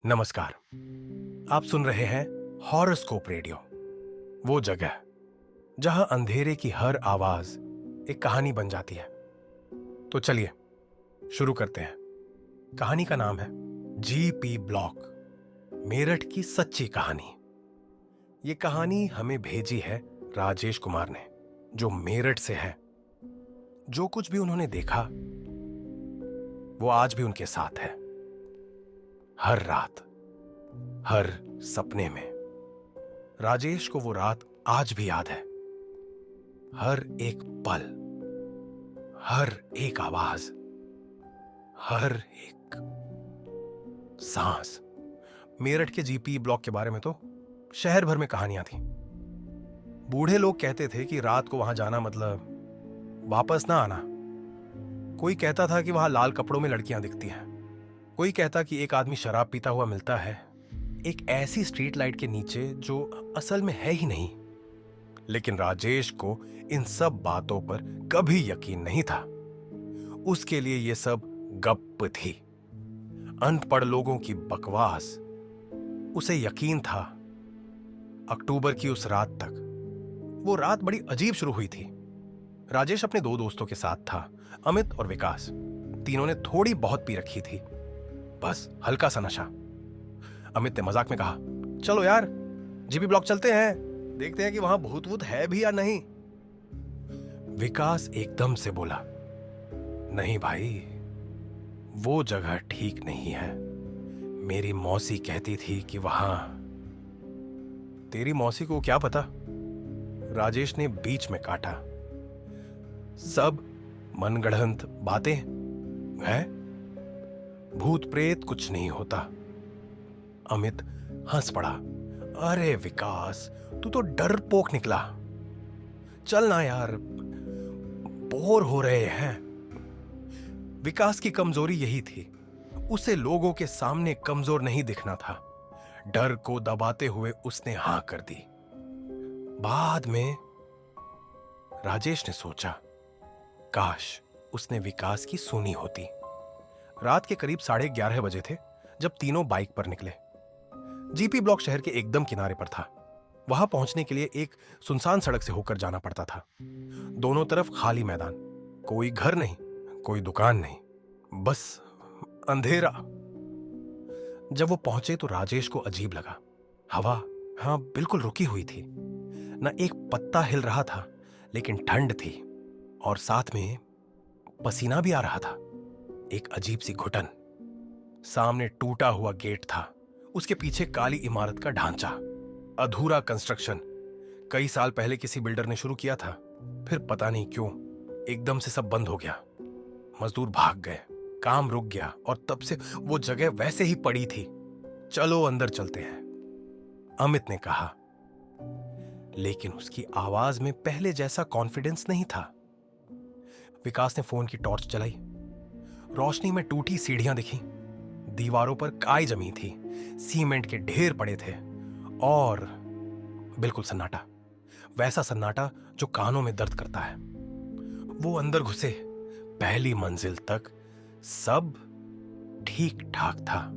नमस्कार। आप सुन रहे हैं हॉरोस्कोप रेडियो, वो जगह जहां अंधेरे की हर आवाज एक कहानी बन जाती है। तो चलिए शुरू करते हैं। कहानी का नाम है जीपी ब्लॉक, मेरठ की सच्ची कहानी। ये कहानी हमें भेजी है राजेश कुमार ने, जो मेरठ से है। जो कुछ भी उन्होंने देखा वो आज भी उनके साथ है। हर रात, हर सपने में राजेश को वो रात आज भी याद है। हर एक पल, हर एक आवाज, हर एक सांस। मेरठ के जीपी ब्लॉक के बारे में तो शहर भर में कहानियां थी। बूढ़े लोग कहते थे कि रात को वहां जाना मतलब वापस ना आना। कोई कहता था कि वहां लाल कपड़ों में लड़कियां दिखती हैं। कोई कहता कि एक आदमी शराब पीता हुआ मिलता है, एक ऐसी स्ट्रीट लाइट के नीचे जो असल में है ही नहीं। लेकिन राजेश को इन सब बातों पर कभी यकीन नहीं था। उसके लिए ये सब गप्प थी, अनपढ़ लोगों की बकवास। उसे यकीन था। अक्टूबर की उस रात तक वो रात बड़ी अजीब शुरू हुई थी। राजेश अपने दो दोस्तों के साथ था, अमित और विकास। तीनों ने थोड़ी बहुत पी रखी थी, बस हल्का सा नशा। अमित ने मजाक में कहा, चलो यार जीपी ब्लॉक चलते हैं, देखते हैं कि वहां भूत वूत है भी या नहीं। विकास एकदम से बोला, नहीं भाई, वो जगह ठीक नहीं है। मेरी मौसी कहती थी कि वहां। तेरी मौसी को क्या पता? राजेश ने बीच में काटा। सब मनगढ़ंत बातें हैं। भूत प्रेत कुछ नहीं होता। अमित हंस पड़ा। अरे विकास, तू तो डरपोक निकला। चल ना यार, बोर हो रहे हैं। विकास की कमजोरी यही थी, उसे लोगों के सामने कमजोर नहीं दिखना था। डर को दबाते हुए उसने हां कर दी। बाद में राजेश ने सोचा, काश उसने विकास की सुनी होती। रात के करीब 11:30 बजे थे जब तीनों बाइक पर निकले। जीपी ब्लॉक शहर के एकदम किनारे पर था। वहां पहुंचने के लिए एक सुनसान सड़क से होकर जाना पड़ता था। दोनों तरफ खाली मैदान, कोई घर नहीं, कोई दुकान नहीं, बस अंधेरा। जब वो पहुंचे तो राजेश को अजीब लगा। हवा, हाँ, बिल्कुल रुकी हुई थी। न एक पत्ता हिल रहा था, लेकिन ठंड थी और साथ में पसीना भी आ रहा था। एक अजीब सी घुटन। सामने टूटा हुआ गेट था, उसके पीछे काली इमारत का ढांचा, अधूरा कंस्ट्रक्शन। कई साल पहले किसी बिल्डर ने शुरू किया था, फिर पता नहीं क्यों एकदम से सब बंद हो गया। मजदूर भाग गए, काम रुक गया और तब से वो जगह वैसे ही पड़ी थी। चलो अंदर चलते हैं, अमित ने कहा। लेकिन उसकी आवाज में पहले जैसा कॉन्फिडेंस नहीं था। विकास ने फोन की टॉर्च जलाई। रोशनी में टूटी सीढ़ियां दिखी, दीवारों पर काई जमी थी, सीमेंट के ढेर पड़े थे और बिल्कुल सन्नाटा। वैसा सन्नाटा जो कानों में दर्द करता है। वो अंदर घुसे। पहली मंजिल तक सब ठीक ठाक था।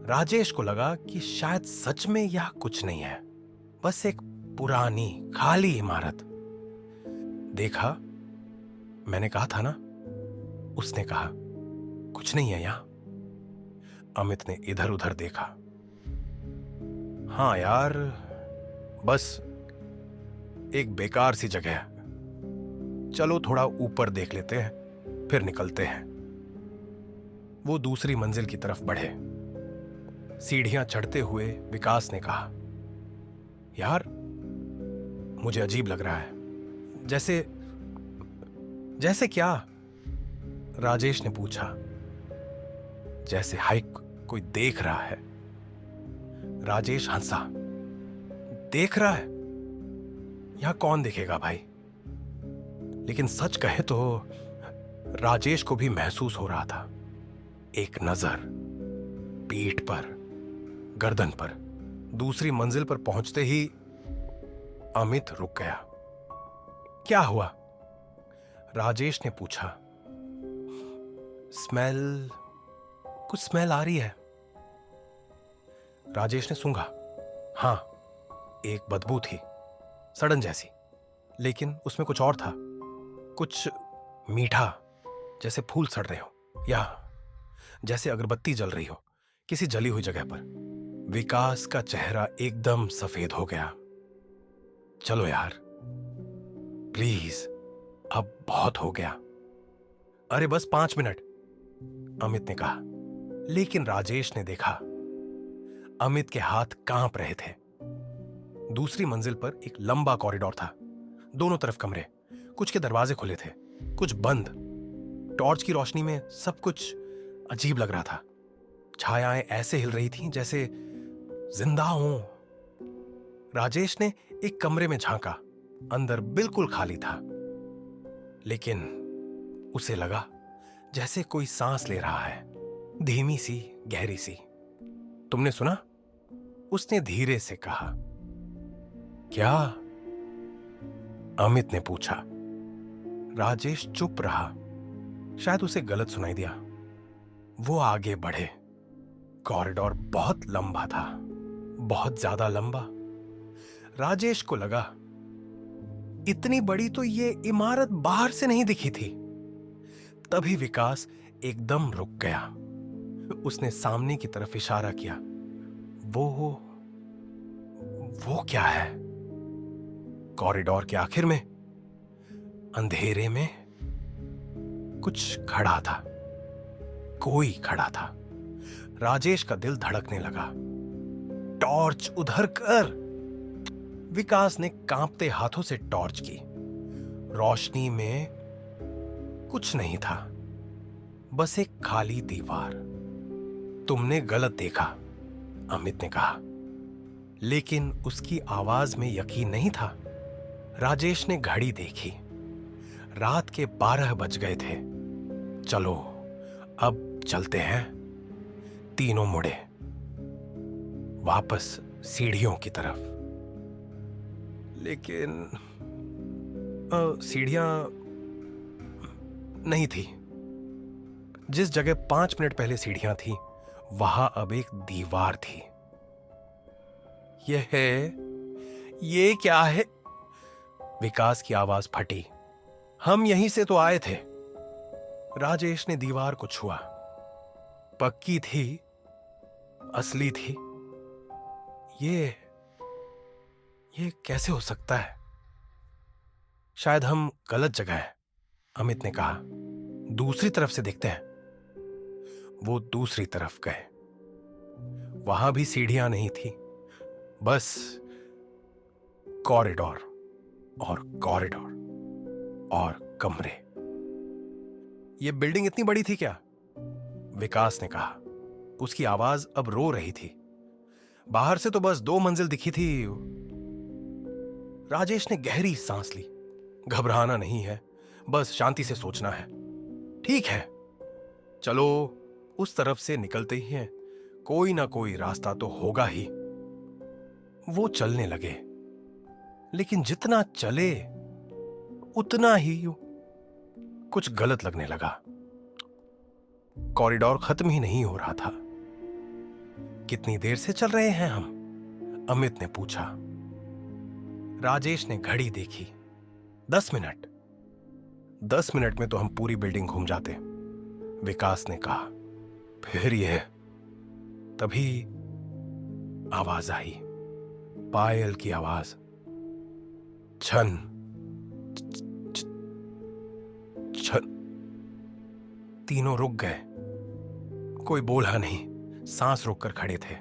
राजेश को लगा कि शायद सच में यह कुछ नहीं है, बस एक पुरानी खाली इमारत। देखा, मैंने कहा था ना, उसने कहा। कुछ नहीं है यहां। अमित ने इधर उधर देखा। हाँ यार, बस एक बेकार सी जगह है। चलो थोड़ा ऊपर देख लेते हैं, फिर निकलते हैं। वो दूसरी मंजिल की तरफ बढ़े। सीढ़ियां चढ़ते हुए विकास ने कहा, यार मुझे अजीब लग रहा है। जैसे जैसे क्या? राजेश ने पूछा। जैसे हाइक कोई देख रहा है। राजेश हंसा। देख रहा है? यहां कौन देखेगा भाई? लेकिन सच कहे तो राजेश को भी महसूस हो रहा था। एक नजर पीठ पर, गर्दन पर। दूसरी मंजिल पर पहुंचते ही अमित रुक गया। क्या हुआ? राजेश ने पूछा। स्मेल, कुछ स्मेल आ रही है। राजेश ने सूंघा। हाँ, एक बदबू थी, सड़न जैसी, लेकिन उसमें कुछ और था, कुछ मीठा, जैसे फूल सड़ रहे हो या जैसे अगरबत्ती जल रही हो किसी जली हुई जगह पर। विकास का चेहरा एकदम सफेद हो गया। चलो यार, प्लीज, अब बहुत हो गया। अरे बस 5 मिनट, अमित ने कहा। लेकिन राजेश ने देखा, अमित के हाथ कांप रहे थे। दूसरी मंजिल पर एक लंबा कॉरिडोर था, दोनों तरफ कमरे, कुछ के दरवाजे खुले थे, कुछ बंद। टॉर्च की रोशनी में सब कुछ अजीब लग रहा था। छायाएं ऐसे हिल रही थीं जैसे जिंदा हों। राजेश ने एक कमरे में झांका, अंदर बिल्कुल खाली था, लेकिन उसे लगा जैसे कोई सांस ले रहा है, धीमी सी, गहरी सी। तुमने सुना? उसने धीरे से कहा। क्या? अमित ने पूछा। राजेश चुप रहा, शायद उसे गलत सुनाई दिया। वो आगे बढ़े। कॉरिडोर बहुत लंबा था, बहुत ज्यादा लंबा। राजेश को लगा इतनी बड़ी तो ये इमारत बाहर से नहीं दिखी थी। तभी विकास एकदम रुक गया। उसने सामने की तरफ इशारा किया। वो क्या है? कॉरिडोर के आखिर में, अंधेरे में कुछ खड़ा था, कोई खड़ा था। राजेश का दिल धड़कने लगा। टॉर्च उधर कर! विकास ने कांपते हाथों से टॉर्च की। रोशनी में कुछ नहीं था, बस एक खाली दीवार। तुमने गलत देखा, अमित ने कहा, लेकिन उसकी आवाज में यकीन नहीं था। राजेश ने घड़ी देखी, रात के 12 बज गए थे। चलो अब चलते हैं। तीनों मुड़े वापस सीढ़ियों की तरफ। लेकिन सीढ़ियां नहीं थी। जिस जगह 5 मिनट पहले सीढ़ियां थी, वहां अब एक दीवार थी। ये क्या है? विकास की आवाज फटी। हम यहीं से तो आए थे। राजेश ने दीवार को छुआ। पक्की थी, असली थी। ये कैसे हो सकता है? शायद हम गलत जगह हैं, अमित ने कहा। दूसरी तरफ से देखते हैं। वो दूसरी तरफ गए। वहां भी सीढ़ियां नहीं थी, बस कॉरिडोर और कॉरिडोर और कमरे। ये बिल्डिंग इतनी बड़ी थी क्या? विकास ने कहा। उसकी आवाज अब रो रही थी। बाहर से तो बस 2 मंजिल दिखी थी। राजेश ने गहरी सांस ली। घबराना नहीं है, बस शांति से सोचना है। ठीक है, चलो उस तरफ से निकलते ही हैं। कोई ना कोई रास्ता तो होगा ही। वो चलने लगे, लेकिन जितना चले उतना ही कुछ गलत लगने लगा। कॉरिडोर खत्म ही नहीं हो रहा था। कितनी देर से चल रहे हैं हम? अमित ने पूछा। राजेश ने घड़ी देखी। 10 मिनट। 10 मिनट में तो हम पूरी बिल्डिंग घूम जाते, विकास ने कहा। फिर तभी आवाज आई, पायल की आवाज। छन छन। तीनों रुक गए। कोई बोला नहीं, सांस रोककर खड़े थे।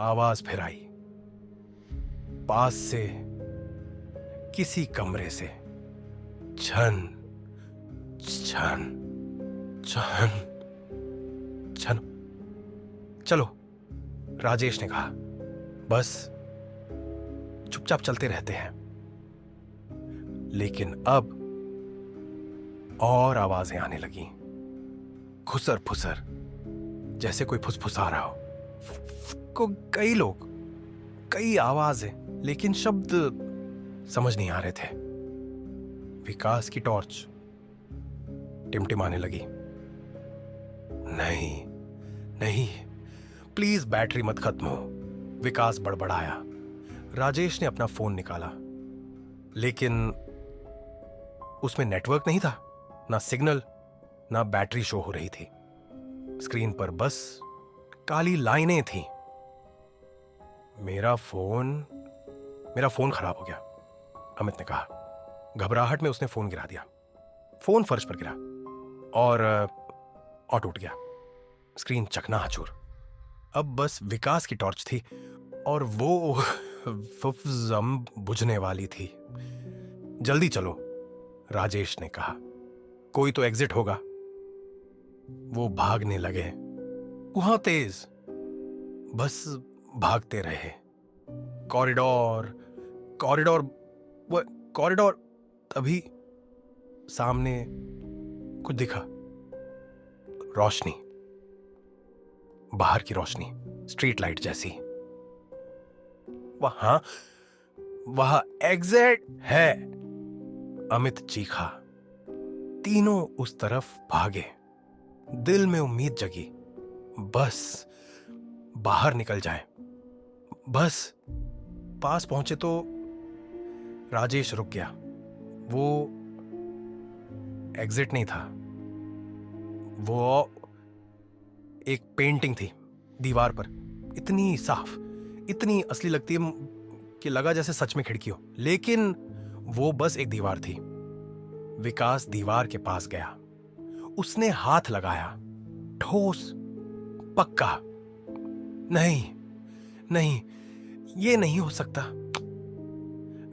आवाज फिर आई, पास से किसी कमरे से। छन छन छन छन। चलो, राजेश ने कहा। बस चुपचाप चलते रहते हैं। लेकिन अब और आवाजें आने लगी, खुसर फुसर, जैसे कोई फुसफुसा रहा हो। कई लोग, कई आवाजें, लेकिन शब्द समझ नहीं आ रहे थे। विकास की टॉर्च टिमटिमाने लगी। नहीं नहीं, प्लीज बैटरी मत खत्म हो, विकास बड़बड़ाया। राजेश ने अपना फोन निकाला, लेकिन उसमें नेटवर्क नहीं था, ना सिग्नल, ना बैटरी शो हो रही थी। स्क्रीन पर बस काली लाइनें थीं। मेरा फोन खराब हो गया, अमित ने कहा। घबराहट में उसने फोन गिरा दिया। फोन फर्श पर गिरा और टूट गया। स्क्रीन चकनाचूर। अब बस विकास की टॉर्च थी और वो फुफ्जम बुझने वाली थी। जल्दी चलो, राजेश ने कहा, कोई तो एग्जिट होगा। वो भागने लगे, वहां तेज, बस भागते रहे। Corridor corridor corridor. तभी सामने कुछ दिखा। रोशनी, बाहर की रोशनी, स्ट्रीट लाइट जैसी। वहां एग्जिट है, अमित चीखा। तीनों उस तरफ भागे। दिल में उम्मीद जगी, बस बाहर निकल जाए। बस पास पहुंचे तो राजेश रुक गया। वो एग्जिट नहीं था, वो एक पेंटिंग थी दीवार पर, इतनी साफ, इतनी असली लगती है कि लगा जैसे सच में खिड़की हो, लेकिन वो बस एक दीवार थी। विकास दीवार के पास गया। उसने हाथ लगाया, ठोस, पक्का। नहीं, ये नहीं हो सकता।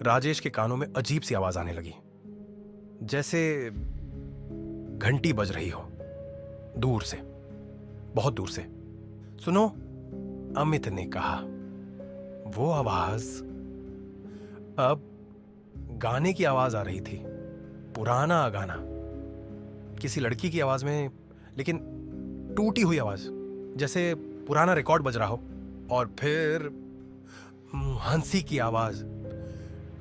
राजेश के कानों में अजीब सी आवाज आने लगी, जैसे घंटी बज रही हो, दूर से, बहुत दूर से। सुनो, अमित ने कहा। वो आवाज अब गाने की आवाज आ रही थी, पुराना गाना, किसी लड़की की आवाज में, लेकिन टूटी हुई आवाज, जैसे पुराना रिकॉर्ड बज रहा हो। और फिर हंसी की आवाज,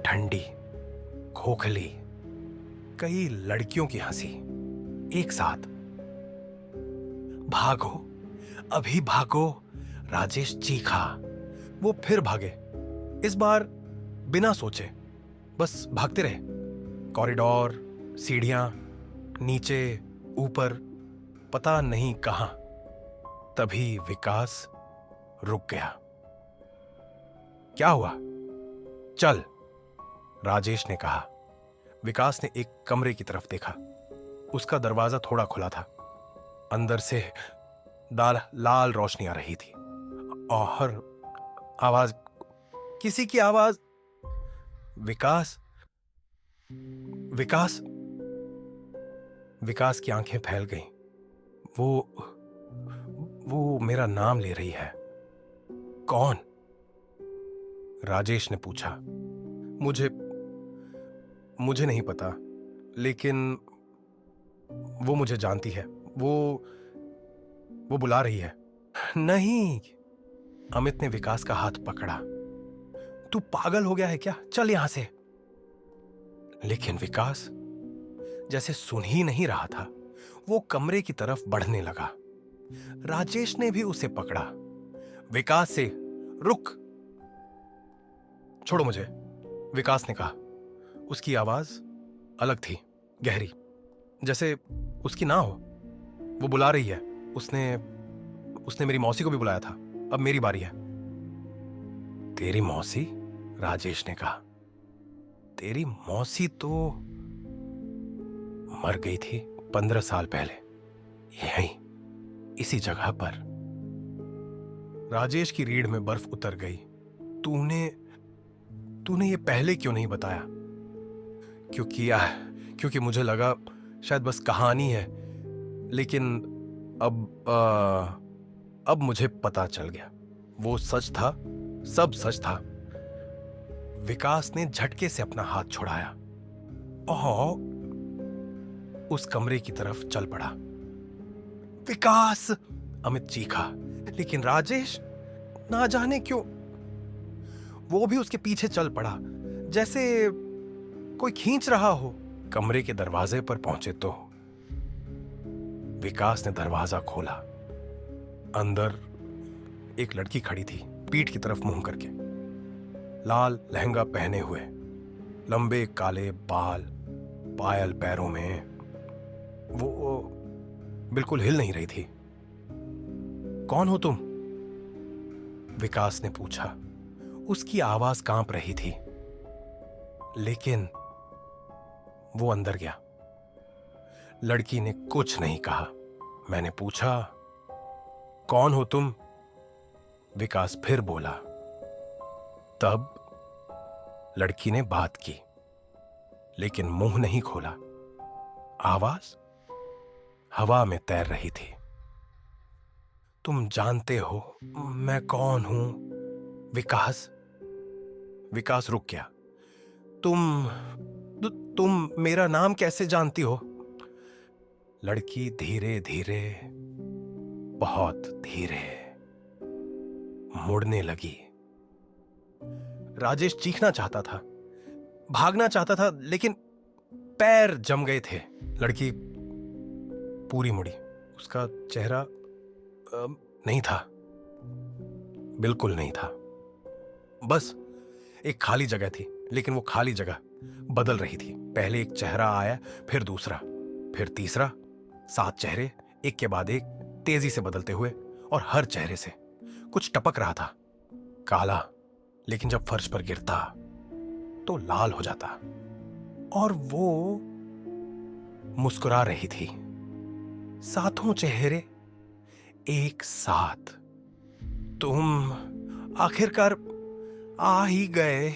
ठंडी, खोखली, कई लड़कियों की हंसी एक साथ। भागो, अभी भागो, राजेश चीखा। वो फिर भागे, इस बार बिना सोचे, बस भागते रहे। कॉरिडोर, सीढ़ियां, नीचे, ऊपर, पता नहीं कहां। तभी विकास रुक गया। क्या हुआ? चल, राजेश ने कहा। विकास ने एक कमरे की तरफ देखा। उसका दरवाजा थोड़ा खुला था। अंदर से लाल रोशनी आ रही थी और आवाज, किसी की आवाज। विकास विकास विकास की आंखें फैल गईं। वो मेरा नाम ले रही है। कौन? राजेश ने पूछा। मुझे नहीं पता, लेकिन वो मुझे जानती है। वो बुला रही है। नहीं, अमित ने विकास का हाथ पकड़ा। तू पागल हो गया है क्या? चल यहां से। लेकिन विकास जैसे सुन ही नहीं रहा था। वो कमरे की तरफ बढ़ने लगा। राजेश ने भी उसे पकड़ा। विकास से, रुक, छोड़ो मुझे, विकास ने कहा। उसकी आवाज अलग थी, गहरी, जैसे उसकी ना हो। वो बुला रही है। उसने मेरी मौसी को भी बुलाया था। अब मेरी बारी है। तेरी मौसी? राजेश ने कहा। तेरी मौसी तो मर गई थी 15 साल पहले, यहीं, इसी जगह पर। राजेश की रीढ़ में बर्फ उतर गई। तूने ये पहले क्यों नहीं बताया? क्योंकि मुझे लगा शायद बस कहानी है, लेकिन अब मुझे पता चल गया। वो सच था, सब सच था। विकास ने झटके से अपना हाथ छुड़ाया और उस कमरे की तरफ चल पड़ा। विकास! अमित चीखा, लेकिन राजेश ना जाने क्यों वो भी उसके पीछे चल पड़ा, जैसे कोई खींच रहा हो। कमरे के दरवाजे पर पहुंचे तो विकास ने दरवाजा खोला। अंदर एक लड़की खड़ी थी, पीठ की तरफ मुंह करके, लाल लहंगा पहने हुए, लंबे काले बाल, पायल पैरों में। वो बिल्कुल हिल नहीं रही थी। कौन हो तुम? विकास ने पूछा। उसकी आवाज कांप रही थी, लेकिन वो अंदर गया। लड़की ने कुछ नहीं कहा। मैंने पूछा, कौन हो तुम? विकास फिर बोला। तब लड़की ने बात की, लेकिन मुंह नहीं खोला। आवाज हवा में तैर रही थी। तुम जानते हो मैं कौन हूं, विकास? विकास रुक गया। तुम मेरा नाम कैसे जानती हो? लड़की धीरे धीरे, बहुत धीरे मुड़ने लगी। राजेश चीखना चाहता था, भागना चाहता था, लेकिन पैर जम गए थे। लड़की पूरी मुड़ी। उसका चेहरा नहीं था, बिल्कुल नहीं था। बस एक खाली जगह थी, लेकिन वो खाली जगह बदल रही थी। पहले एक चेहरा आया, फिर दूसरा, फिर तीसरा। 7 चेहरे एक के बाद एक तेजी से बदलते हुए, और हर चेहरे से कुछ टपक रहा था, काला, लेकिन जब फर्श पर गिरता तो लाल हो जाता। और वो मुस्कुरा रही थी। 7 चेहरे एक साथ। तुम आखिरकार आ ही गए।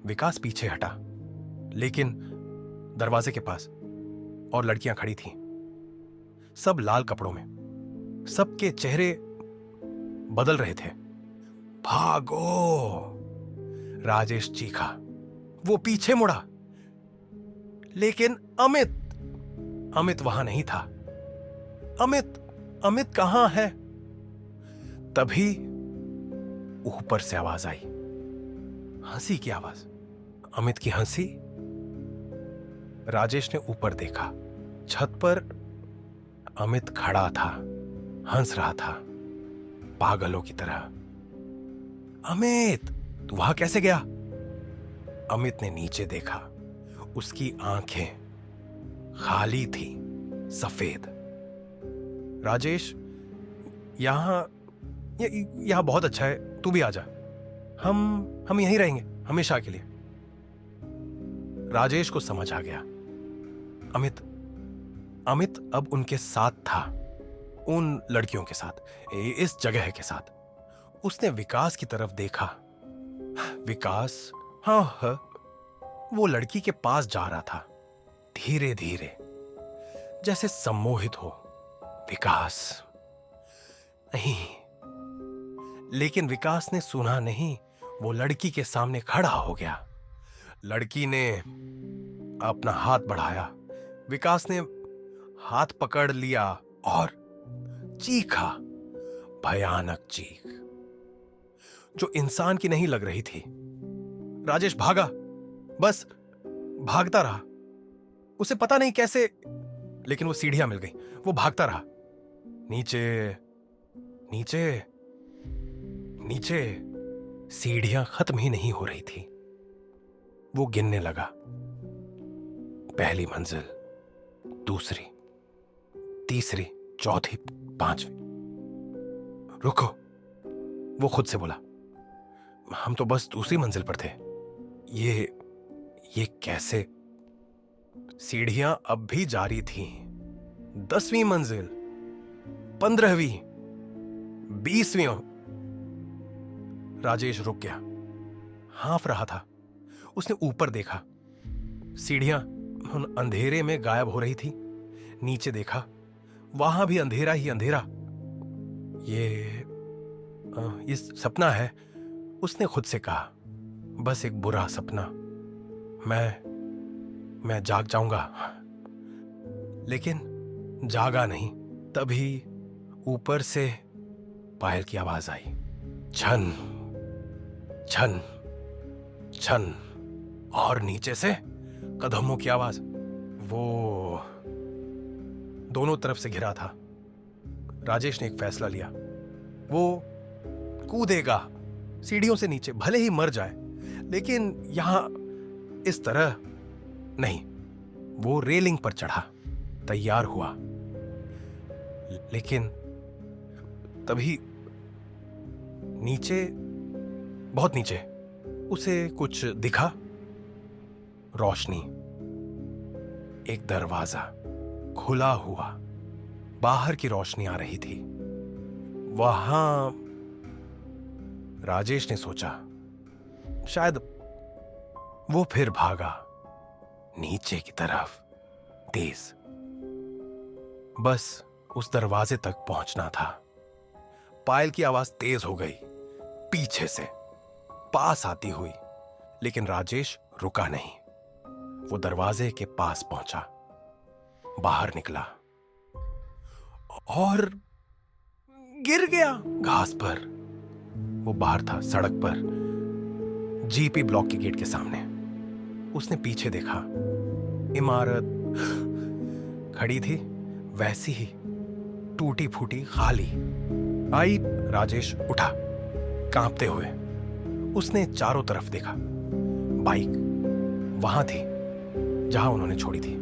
विकास पीछे हटा, लेकिन दरवाजे के पास और लड़कियां खड़ी थीं, सब लाल कपड़ों में। सबके चेहरे बदल रहे थे। भागो! राजेश चीखा। वो पीछे मुड़ा, लेकिन अमित वहां नहीं था। अमित कहां है? तभी ऊपर से आवाज आई, हंसी की आवाज। अमित की हंसी। राजेश ने ऊपर देखा। छत पर अमित खड़ा था, हंस रहा था, पागलों की तरह। अमित, तू वहां कैसे गया? अमित ने नीचे देखा। उसकी आंखें खाली थी, सफेद। राजेश, यहां बहुत अच्छा है, तू भी आजा। हम यहीं रहेंगे हमेशा के लिए। राजेश को समझ आ गया। अमित अब उनके साथ था, उन लड़कियों के साथ, इस जगह के साथ। उसने विकास की तरफ देखा। विकास, हाँ, वो लड़की के पास जा रहा था, धीरे धीरे, जैसे सम्मोहित हो। विकास नहीं, लेकिन विकास ने सुना नहीं। वो लड़की के सामने खड़ा हो गया। लड़की ने अपना हाथ बढ़ाया। विकास ने हाथ पकड़ लिया और चीखा, भयानक चीख, जो इंसान की नहीं लग रही थी। राजेश भागा, बस भागता रहा। उसे पता नहीं कैसे, लेकिन वो सीढ़ियां मिल गई। वो भागता रहा, नीचे नीचे नीचे। सीढ़ियां खत्म ही नहीं हो रही थी। वो गिनने लगा, पहली मंजिल, दूसरी, तीसरी, चौथी, 5वीं। रुको, वो खुद से बोला, हम तो बस दूसरी मंजिल पर थे। ये कैसे? सीढ़ियां अब भी जारी थीं। 10वीं मंजिल, 15वीं, 20वीं। राजेश रुक गया, हाँफ रहा था। उसने ऊपर देखा। सीढ़ियां अंधेरे में गायब हो रही थी। नीचे देखा, वहां भी अंधेरा ही अंधेरा। ये सपना है, उसने खुद से कहा। बस एक बुरा सपना। मैं जाग जाऊंगा। लेकिन जागा नहीं। तभी ऊपर से पायल की आवाज आई, छन छन छन, और नीचे से कदमों की आवाज। वो दोनों तरफ से घिरा था। राजेश ने एक फैसला लिया। वो कूदेगा सीढ़ियों से नीचे, भले ही मर जाए, लेकिन यहां इस तरह नहीं। वो रेलिंग पर चढ़ा, तैयार हुआ, लेकिन तभी नीचे, बहुत नीचे, उसे कुछ दिखा। रोशनी, एक दरवाजा खुला हुआ, बाहर की रोशनी आ रही थी। वहां राजेश ने सोचा शायद वो फिर भागा नीचे की तरफ, तेज। बस उस दरवाजे तक पहुंचना था। पायल की आवाज तेज हो गई पीछे से, पास आती हुई, लेकिन राजेश रुका नहीं। वो दरवाजे के पास पहुंचा, बाहर निकला और गिर गया घास पर। वो बाहर था, सड़क पर, जीपी ब्लॉक के गेट के सामने। उसने पीछे देखा, इमारत खड़ी थी, वैसी ही टूटी फूटी, खाली। आई, राजेश उठा कांपते हुए। उसने चारों तरफ देखा। बाइक वहां थी जहां उन्होंने छोड़ी थी।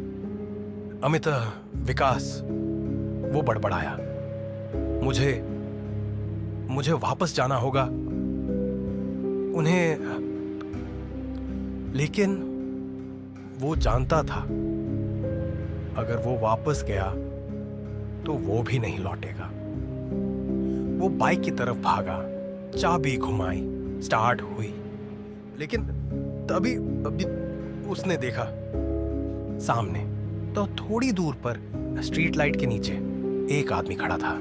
अमित, विकास, वो बड़बड़ाया, मुझे वापस जाना होगा उन्हें। लेकिन वो जानता था अगर वो वापस गया तो वो भी नहीं लौटेगा। वो बाइक की तरफ भागा, चाबी घुमाई, स्टार्ट हुई, लेकिन तभी उसने देखा सामने, तो थोड़ी दूर पर स्ट्रीट लाइट के नीचे एक आदमी खड़ा था,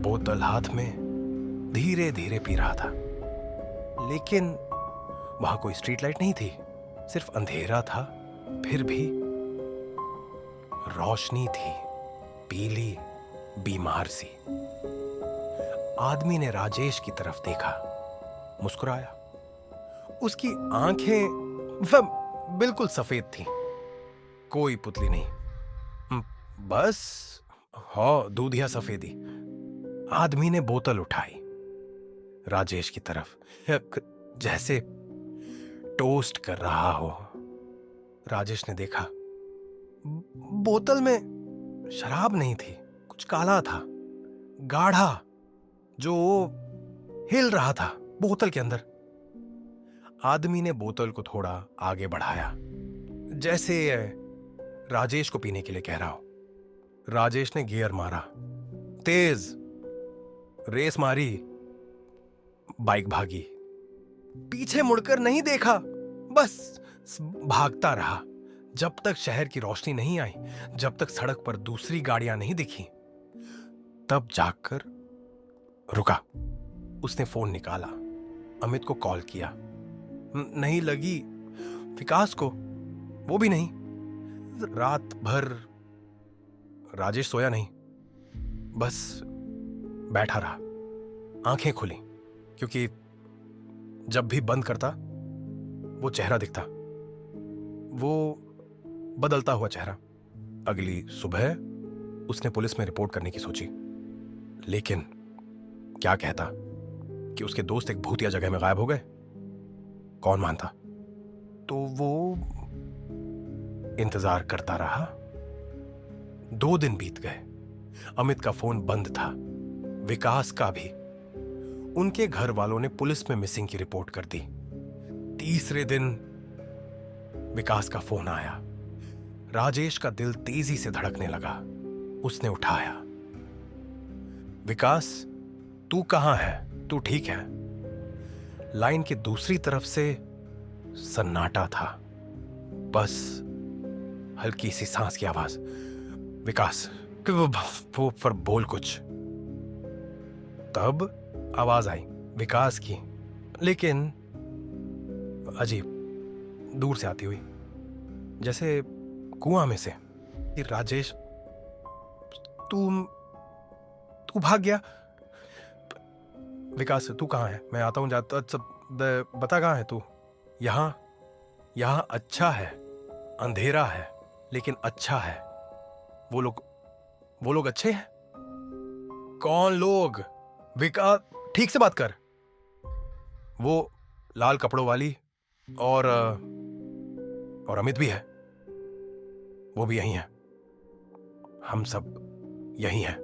बोतल हाथ में, धीरे धीरे पी रहा था। लेकिन वहां कोई स्ट्रीट लाइट नहीं थी, सिर्फ अंधेरा था। फिर भी रोशनी थी, पीली, बीमार सी। आदमी ने राजेश की तरफ देखा, मुस्कुराया। उसकी आंखें बिल्कुल सफेद थीं, कोई पुतली नहीं, बस दूधिया सफेदी। आदमी ने बोतल उठाई राजेश की तरफ, जैसे टोस्ट कर रहा हो। राजेश ने देखा बोतल में शराब नहीं थी, कुछ काला था, गाढ़ा, जो हिल रहा था बोतल के अंदर। आदमी ने बोतल को थोड़ा आगे बढ़ाया, जैसे राजेश को पीने के लिए कह रहा हो। राजेश ने गियर मारा, तेज रेस मारी, बाइक भागी। पीछे मुड़कर नहीं देखा, बस भागता रहा जब तक शहर की रोशनी नहीं आई, जब तक सड़क पर दूसरी गाड़ियां नहीं दिखी। तब जाकर रुका। उसने फोन निकाला, अमित को कॉल किया, नहीं लगी। विकास को, वो भी नहीं। रात भर राजेश सोया नहीं, बस बैठा रहा, आंखें खुली, क्योंकि जब भी बंद करता वो चेहरा दिखता, वो बदलता हुआ चेहरा। अगली सुबह उसने पुलिस में रिपोर्ट करने की सोची, लेकिन क्या कहता कि उसके दोस्त एक भूतिया जगह में गायब हो गए, कौन मानता। तो वो इंतजार करता रहा। 2 दिन बीत गए। अमित का फोन बंद था, विकास का भी। उनके घर वालों ने पुलिस में मिसिंग की रिपोर्ट कर दी। तीसरे दिन विकास का फोन आया। राजेश का दिल तेजी से धड़कने लगा। उसने उठाया, विकास, तू कहां है? तू ठीक है? लाइन की दूसरी तरफ से सन्नाटा था, बस हल्की सी सांस की आवाज। विकास, वो पर बोल कुछ। तब आवाज आई विकास की, लेकिन अजीब, दूर से आती हुई, जैसे कुआं में से। राजेश, तू भाग गया? विकास, तू कहां है? मैं आता हूं, जाता, बता कहां है तू? यहां अच्छा है, अंधेरा है, लेकिन अच्छा है। वो लोग अच्छे हैं? कौन लोग? विकास, ठीक से बात कर। वो लाल कपड़ों वाली और अमित भी है, वो भी यही है। हम सब यही हैं।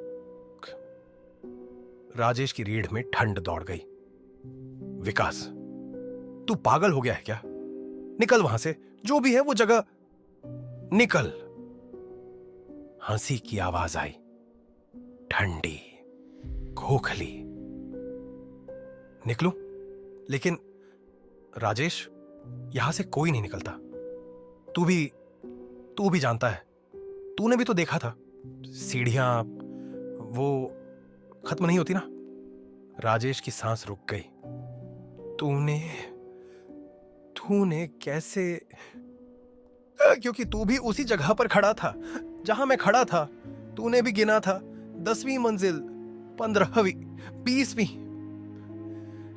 राजेश की रीढ़ में ठंड दौड़ गई। विकास, तू पागल हो गया है क्या? निकल वहां से, जो भी है वो जगह निकल। हंसी की आवाज आई, ठंडी, खोखली। निकलूं? लेकिन राजेश, यहां से कोई नहीं निकलता। तू भी जानता है, तूने भी तो देखा था, सीढ़ियां वो खत्म नहीं होती ना। राजेश की सांस रुक गई। तूने कैसे? क्योंकि तू भी उसी जगह पर खड़ा था जहां मैं खड़ा था। तूने भी गिना था 10वीं मंजिल, 15वीं, 20वीं,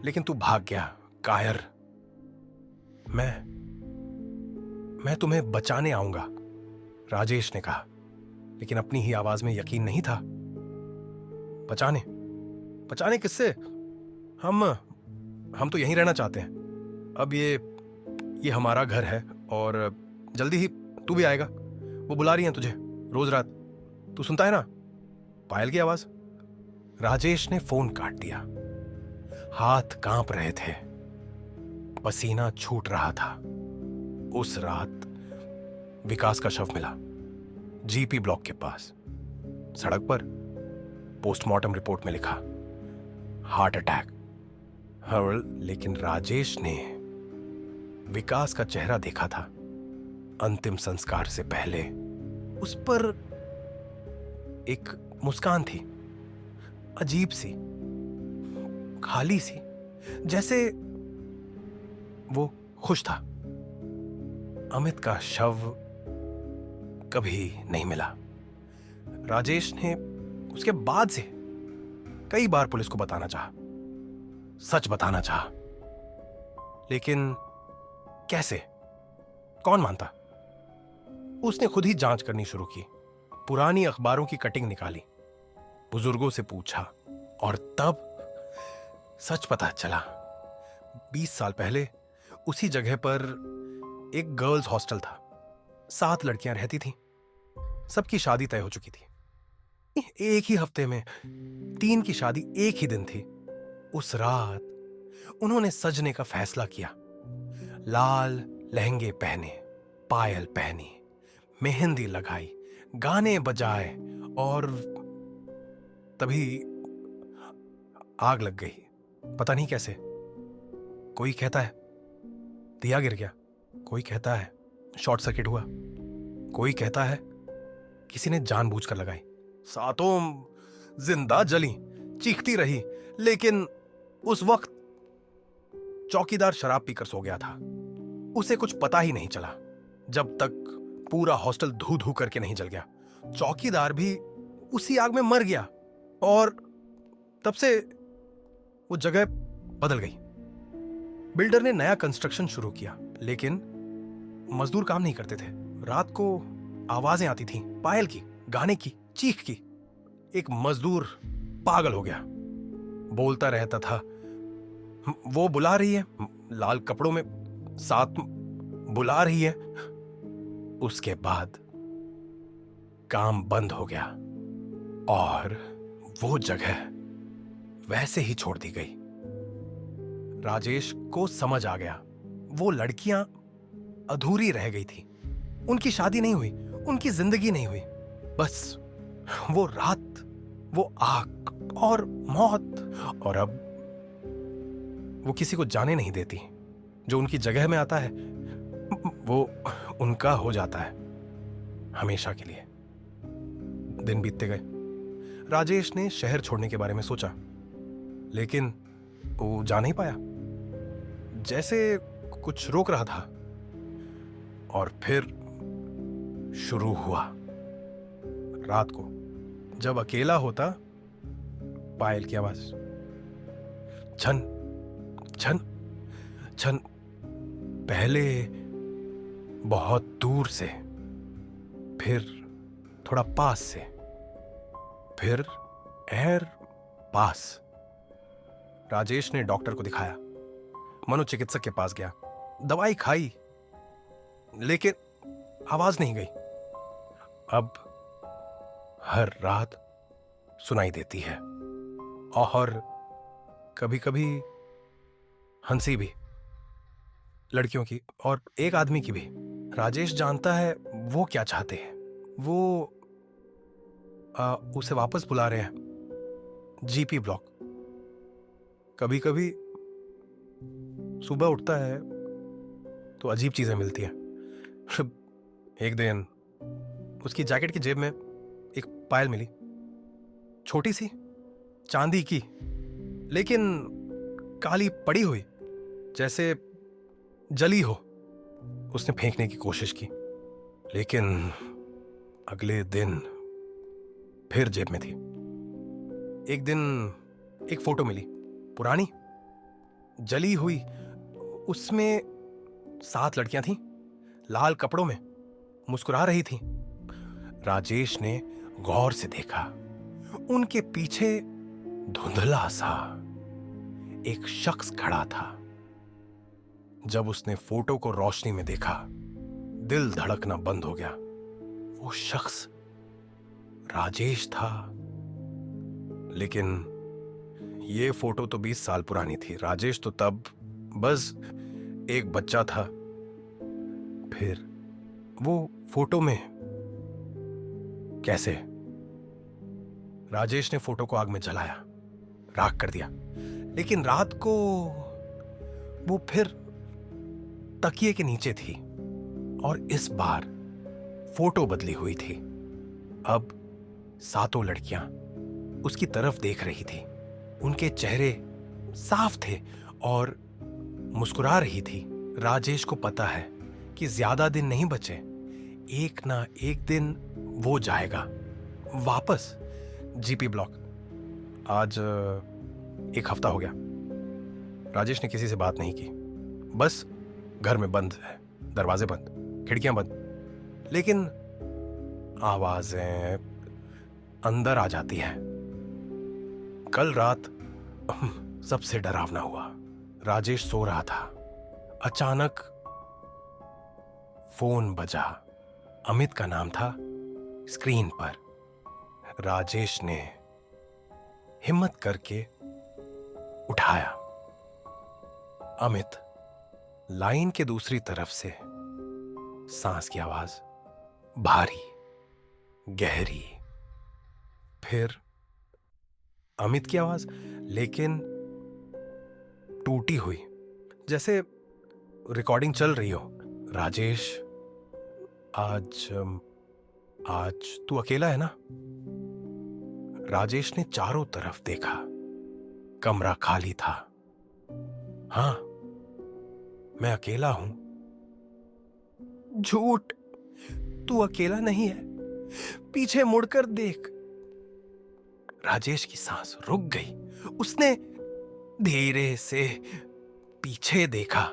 लेकिन तू भाग गया, कायर। मैं तुम्हें बचाने आऊंगा, राजेश ने कहा, लेकिन अपनी ही आवाज में यकीन नहीं था। बचाने किससे? हम तो यहीं रहना चाहते हैं। अब ये हमारा घर है और जल्दी ही तू भी आएगा। वो बुला रही हैं तुझे रोज रात, तू सुनता है ना पायल की आवाज। राजेश ने फोन काट दिया। हाथ कांप रहे थे, पसीना छूट रहा था। उस रात विकास का शव मिला जीपी ब्लॉक के पास, सड़क पर। पोस्टमार्टम रिपोर्ट में लिखा हार्ट अटैक। लेकिन राजेश ने विकास का चेहरा देखा था अंतिम संस्कार से पहले। उस पर एक मुस्कान थी, अजीब सी, खाली सी, जैसे वो खुश था। अमित का शव कभी नहीं मिला। राजेश ने उसके बाद से कई बार पुलिस को बताना चाहा, सच बताना चाहा, लेकिन कैसे? कौन मानता? उसने खुद ही जांच करनी शुरू की, पुरानी अखबारों की कटिंग निकाली, बुजुर्गों से पूछा, और तब सच पता चला। 20 साल पहले उसी जगह पर एक गर्ल्स हॉस्टल था। 7 लड़कियां रहती थीं। सबकी शादी तय हो चुकी थी। एक ही हफ्ते में 3 की शादी एक ही दिन थी। उस रात उन्होंने सजने का फैसला किया। लाल लहंगे पहने, पायल पहनी, मेहंदी लगाई, गाने बजाए, और तभी आग लग गई। पता नहीं कैसे। कोई कहता है दिया गिर गया, कोई कहता है शॉर्ट सर्किट हुआ, कोई कहता है किसी ने जानबूझकर लगाई। सातों जिंदा जली, चीखती रही, लेकिन उस वक्त चौकीदार शराब पीकर सो गया था। उसे कुछ पता ही नहीं चला जब तक पूरा हॉस्टल धू धू करके नहीं जल गया। चौकीदार भी उसी आग में मर गया, और तब से वो जगह बदल गई। बिल्डर ने नया कंस्ट्रक्शन शुरू किया, लेकिन मजदूर काम नहीं करते थे। रात को आवाजें आती थीं, पायल की, गाने की, चीख की। एक मजदूर पागल हो गया, बोलता रहता था, वो बुला रही है, लाल कपड़ों में, साथ बुला रही है। उसके बाद काम बंद हो गया और वो जगह वैसे ही छोड़ दी गई। राजेश को समझ आ गया, वो लड़कियां अधूरी रह गई थी। उनकी शादी नहीं हुई, उनकी जिंदगी नहीं हुई। बस वो रात, वो आग और मौत। और अब वो किसी को जाने नहीं देती। जो उनकी जगह में आता है वो उनका हो जाता है हमेशा के लिए। दिन बीतते गए। राजेश ने शहर छोड़ने के बारे में सोचा, लेकिन वो जा नहीं पाया। जैसे कुछ रोक रहा था। और फिर शुरू हुआ। रात को जब अकेला होता, पायल की आवाज, छन छन छन, पहले बहुत दूर से, फिर थोड़ा पास से, फिर एर पास। राजेश ने डॉक्टर को दिखाया। मनोचिकित्सक के पास गया, दवाई खाई, लेकिन आवाज नहीं गई। अब हर रात सुनाई देती है, और कभी कभी हंसी भी, लड़कियों की और एक आदमी की भी। राजेश जानता है वो क्या चाहते हैं। वो उसे वापस बुला रहे हैं जीपी ब्लॉक। कभी कभी सुबह उठता है तो अजीब चीजें मिलती हैं। एक दिन उसकी जैकेट की जेब में एक पायल मिली, छोटी सी, चांदी की, लेकिन काली पड़ी हुई, जैसे जली हो। उसने फेंकने की कोशिश की, लेकिन अगले दिन फिर जेब में थी। एक दिन एक फोटो मिली, पुरानी, जली हुई। उसमें 7 लड़कियां थीं, लाल कपड़ों में, मुस्कुरा रही थीं। राजेश ने गौर से देखा, उनके पीछे धुंधला सा एक शख्स खड़ा था। जब उसने फोटो को रोशनी में देखा, दिल धड़कना बंद हो गया। वो शख्स राजेश था। लेकिन ये फोटो तो 20 साल पुरानी थी। राजेश तो तब बस एक बच्चा था। फिर वो फोटो में कैसे? राजेश ने फोटो को आग में जलाया, राख कर दिया। लेकिन रात को वो फिर तकिए के नीचे थी, और इस बार फोटो बदली हुई थी। अब 7 लड़कियां उसकी तरफ देख रही थी। उनके चेहरे साफ थे और मुस्कुरा रही थी। राजेश को पता है कि ज्यादा दिन नहीं बचे। एक ना एक दिन वो जाएगा वापस जीपी ब्लॉक। आज 1 हफ्ता हो गया। राजेश ने किसी से बात नहीं की, बस घर में बंद है, दरवाजे बंद, खिड़कियां बंद, लेकिन आवाजें अंदर आ जाती हैं। कल रात सबसे डरावना हुआ। राजेश सो रहा था, अचानक फोन बजा। अमित का नाम था स्क्रीन पर। राजेश ने हिम्मत करके उठाया। अमित। लाइन के दूसरी तरफ से सांस की आवाज, भारी, गहरी। फिर अमित की आवाज, लेकिन टूटी हुई, जैसे रिकॉर्डिंग चल रही हो। राजेश, आज तू अकेला है ना? राजेश ने चारों तरफ देखा। कमरा खाली था। हाँ, मैं अकेला हूं। झूठ, तू अकेला नहीं है, पीछे मुड़कर देख। राजेश की सांस रुक गई। उसने धीरे से पीछे देखा।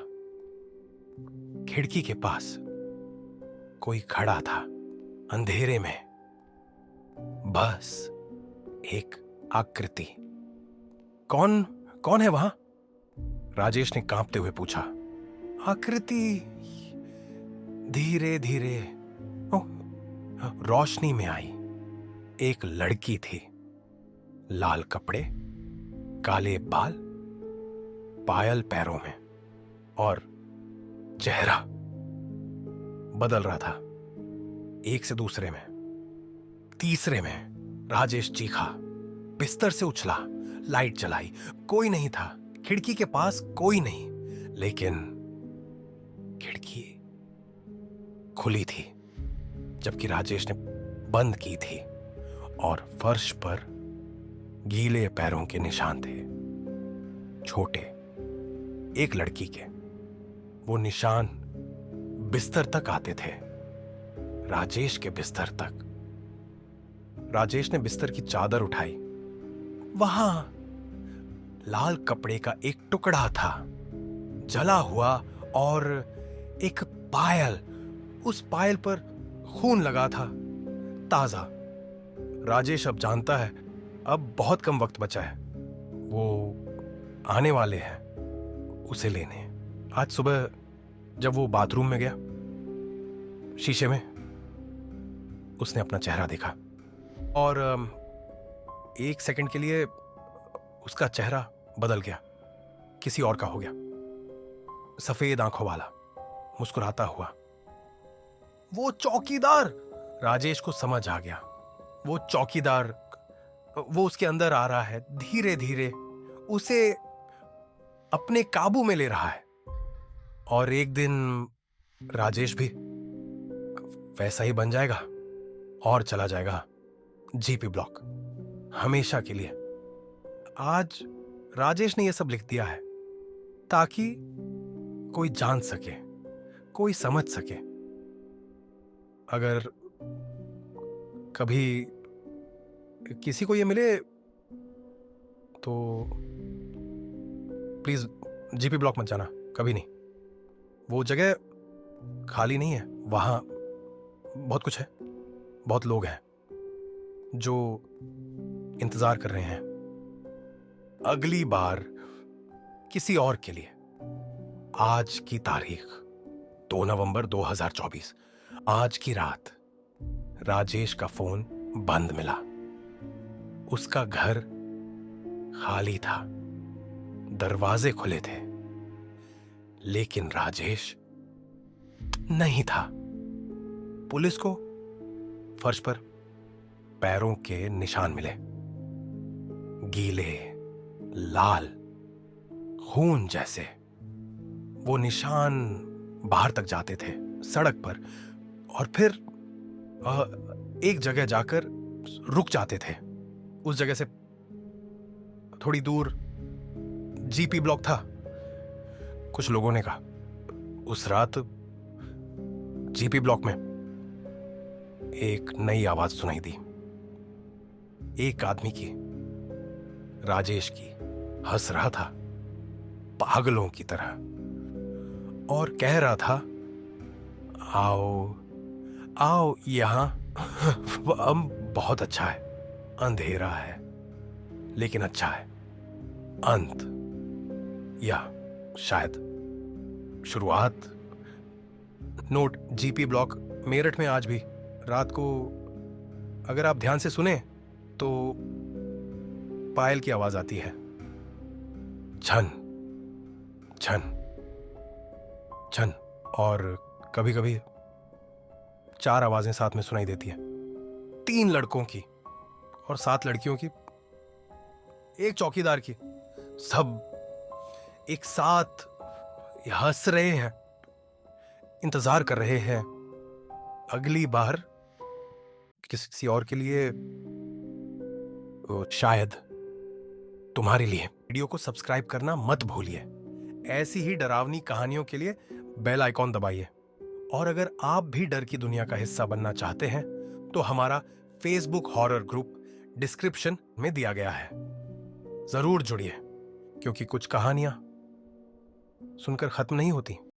खिड़की के पास कोई खड़ा था, अंधेरे में, बस एक आकृति। कौन है वहां? राजेश ने कांपते हुए पूछा। आकृति धीरे धीरे रोशनी में आई। एक लड़की थी, लाल कपड़े, काले बाल, पायल पैरों में, और चेहरा बदल रहा था, एक से दूसरे में, तीसरे में। राजेश चीखा, बिस्तर से उछला, लाइट जलाई। कोई नहीं था, खिड़की के पास कोई नहीं, लेकिन खिड़की खुली थी, जबकि राजेश ने बंद की थी, और फर्श पर गीले पैरों के निशान थे, छोटे, एक लड़की के। वो निशान बिस्तर तक आते थे, राजेश के बिस्तर तक। राजेश ने बिस्तर की चादर उठाई। वहां लाल कपड़े का एक टुकड़ा था, जला हुआ, और एक पायल। उस पायल पर खून लगा था, ताजा। राजेश अब जानता है, अब बहुत कम वक्त बचा है। वो आने वाले हैं, उसे लेने। आज सुबह जब वो बाथरूम में गया, शीशे में उसने अपना चेहरा देखा और एक सेकंड के लिए उसका चेहरा बदल गया, किसी और का हो गया। सफेद आंखों वाला, मुस्कुराता हुआ। वो चौकीदार! राजेश को समझ आ गया, वो चौकीदार, वो उसके अंदर आ रहा है, धीरे धीरे उसे अपने काबू में ले रहा है। और एक दिन राजेश भी वैसा ही बन जाएगा और चला जाएगा जीपी ब्लॉक, हमेशा के लिए। आज राजेश ने यह सब लिख दिया है ताकि कोई जान सके, कोई समझ सके। अगर कभी किसी को ये मिले तो प्लीज जीपी ब्लॉक मत जाना, कभी नहीं। वो जगह खाली नहीं है, वहां बहुत कुछ है, बहुत लोग हैं जो इंतजार कर रहे हैं अगली बार किसी और के लिए। आज की तारीख 2 नवंबर 2024, आज की रात राजेश का फोन बंद मिला। उसका घर खाली था, दरवाजे खुले थे, लेकिन राजेश नहीं था। पुलिस को फर्श पर पैरों के निशान मिले, गीले, लाल, खून जैसे। वो निशान बाहर तक जाते थे सड़क पर और फिर एक जगह जाकर रुक जाते थे। उस जगह से थोड़ी दूर जीपी ब्लॉक था। कुछ लोगों ने कहा उस रात जीपी ब्लॉक में एक नई आवाज सुनाई दी, एक आदमी की, राजेश की। हंस रहा था पागलों की तरह और कह रहा था, आओ आओ यहां, बहुत अच्छा है, अंधेरा है लेकिन अच्छा है, अंत या शायद शुरुआत। नोट, जीपी ब्लॉक मेरठ में आज भी रात को अगर आप ध्यान से सुने तो पायल की आवाज आती है, छन छन छन। और कभी कभी 4 आवाजें साथ में सुनाई देती है, 3 लड़कों की और 7 लड़कियों की, एक चौकीदार की। सब एक साथ हंस रहे हैं, इंतजार कर रहे हैं अगली बार किसी और के लिए, शायद तुम्हारे लिए। वीडियो को सब्सक्राइब करना मत भूलिए। ऐसी ही डरावनी कहानियों के लिए बेल आइकॉन दबाइए। और अगर आप भी डर की दुनिया का हिस्सा बनना चाहते हैं तो हमारा फेसबुक हॉरर ग्रुप डिस्क्रिप्शन में दिया गया है, जरूर जुड़िए, क्योंकि कुछ कहानियां सुनकर खत्म नहीं होती।